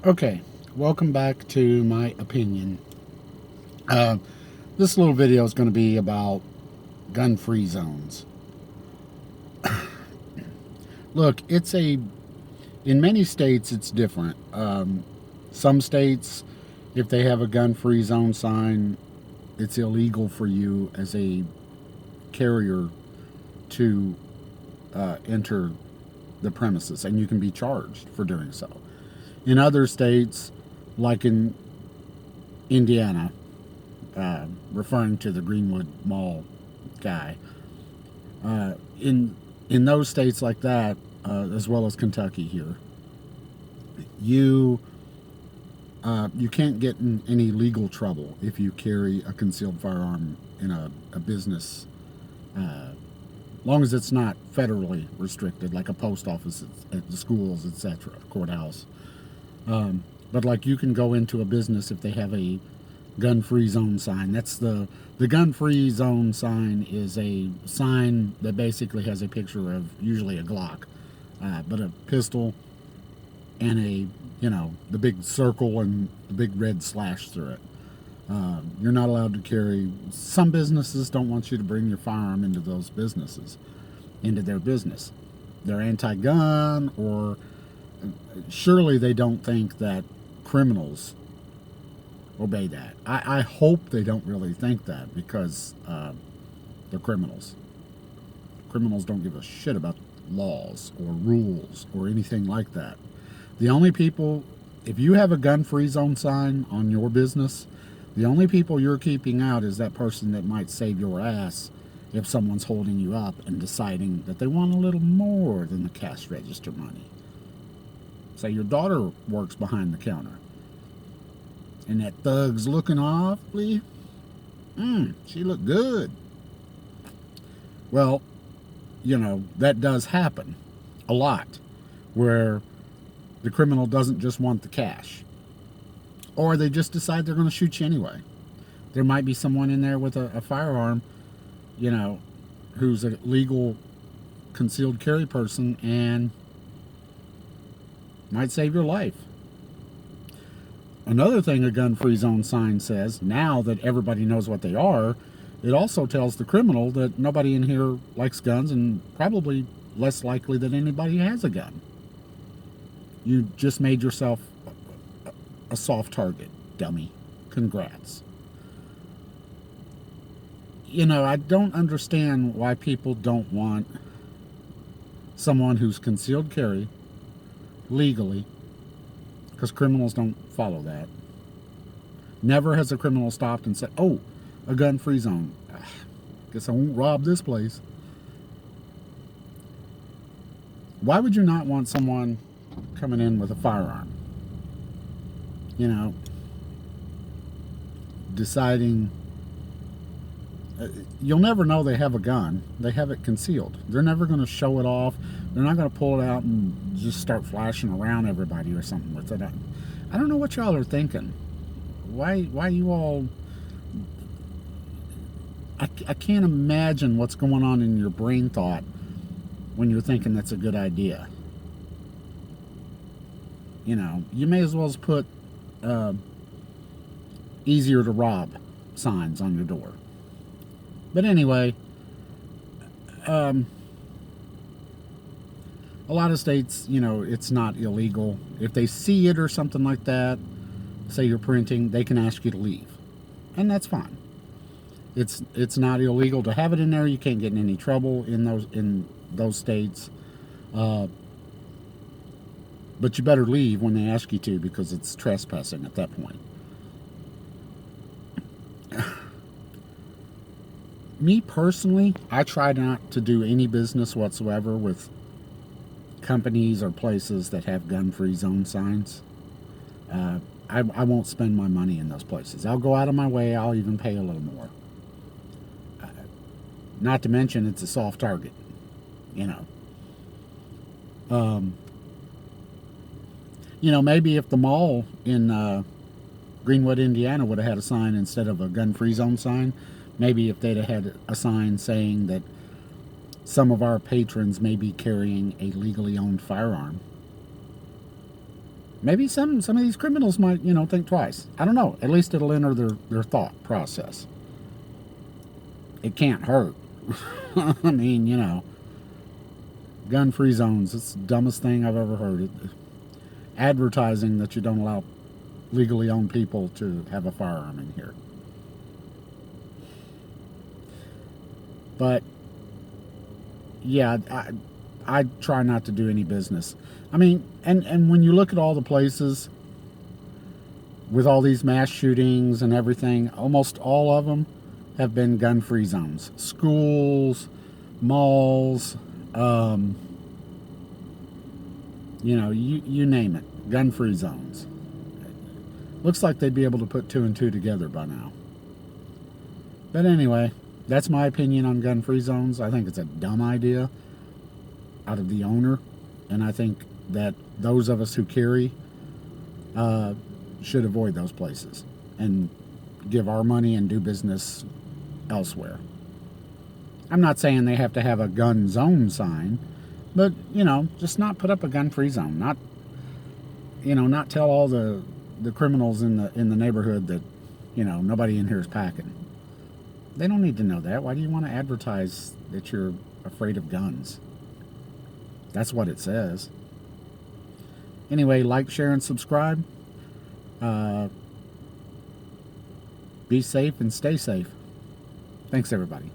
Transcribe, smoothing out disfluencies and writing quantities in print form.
Okay, welcome back to my opinion. Uh, this little video is going to be about gun-free zones. Look, in many states it's different. Some states, if they have a gun-free zone sign, it's illegal for you as a carrier to enter the premises, and you can be charged for doing so. In other states, like in Indiana, referring to the Greenwood Mall guy, in those states like that, as well as Kentucky here, you you can't get in any legal trouble if you carry a concealed firearm in a business, long as it's not federally restricted, like a post office, at the schools, etc., courthouse. But like, you can go into a business if they have a gun-free zone sign. That's the gun-free zone sign is a sign that basically has a picture of usually a Glock, but a pistol and the big circle and the big red slash through it. You're not allowed to carry. Some businesses don't want you to bring your firearm into those businesses, into their business. They're anti-gun, or surely they don't think that criminals obey that. I hope they don't really think that, because they're criminals. Criminals don't give a shit about laws or rules or anything like that. The only people, if you have a gun-free zone sign on your business, the only people you're keeping out is that person that might save your ass if someone's holding you up and deciding that they want a little more than the cash register money. Say your daughter works behind the counter, and that thug's looking awfully, she looked good. Well, that does happen a lot, where the criminal doesn't just want the cash, or they just decide they're going to shoot you anyway. There might be someone in there with a firearm, who's a legal concealed carry person, and might save your life. Another thing a gun-free zone sign says, now that everybody knows what they are, it also tells the criminal that nobody in here likes guns, and probably less likely that anybody has a gun. You just made yourself a soft target, dummy. Congrats. I don't understand why people don't want someone who's concealed carry legally, because criminals don't follow that. Never has a criminal stopped and said, oh, a gun-free zone, guess I won't rob this place. Why would you not want someone coming in with a firearm, deciding, you'll never know they have a gun. They have it concealed. They're never going to show it off. They're not going to pull it out and just start flashing around everybody or something with it. I don't know what y'all are thinking. Why you all... I can't imagine what's going on in your brain thought when you're thinking that's a good idea. You may as well put easier to rob signs on your door. But anyway, a lot of states, it's not illegal. If they see it or something like that, say you're printing, they can ask you to leave, and that's fine. It's not illegal to have it in there. You can't get in any trouble in those states, but you better leave when they ask you to, because it's trespassing at that point. Me personally, I try not to do any business whatsoever with companies or places that have gun-free zone signs. I won't spend my money in those places. I'll go out of my way. I'll even pay a little more. Not to mention, it's a soft target. Maybe if the mall in Greenwood, Indiana would have had a sign instead of a gun-free zone sign, maybe if they'd have had a sign saying that some of our patrons may be carrying a legally owned firearm, Maybe some of these criminals might, think twice. I don't know. At least it'll enter their thought process. It can't hurt. I mean, gun-free zones. It's the dumbest thing I've ever heard. Advertising that you don't allow legally owned people to have a firearm in here. But yeah, I try not to do any business. I mean, and when you look at all the places with all these mass shootings and everything, almost all of them have been gun-free zones. Schools, malls, you name it, gun-free zones. Looks like they'd be able to put two and two together by now. But anyway, that's my opinion on gun-free zones. I think it's a dumb idea out of the owner, and I think that those of us who carry should avoid those places and give our money and do business elsewhere. I'm not saying they have to have a gun zone sign, but just not put up a gun-free zone. Not tell all the criminals in the neighborhood that nobody in here is packing. They don't need to know that. Why do you want to advertise that you're afraid of guns? That's what it says. Anyway, like, share, and subscribe. Be safe and stay safe. Thanks, everybody.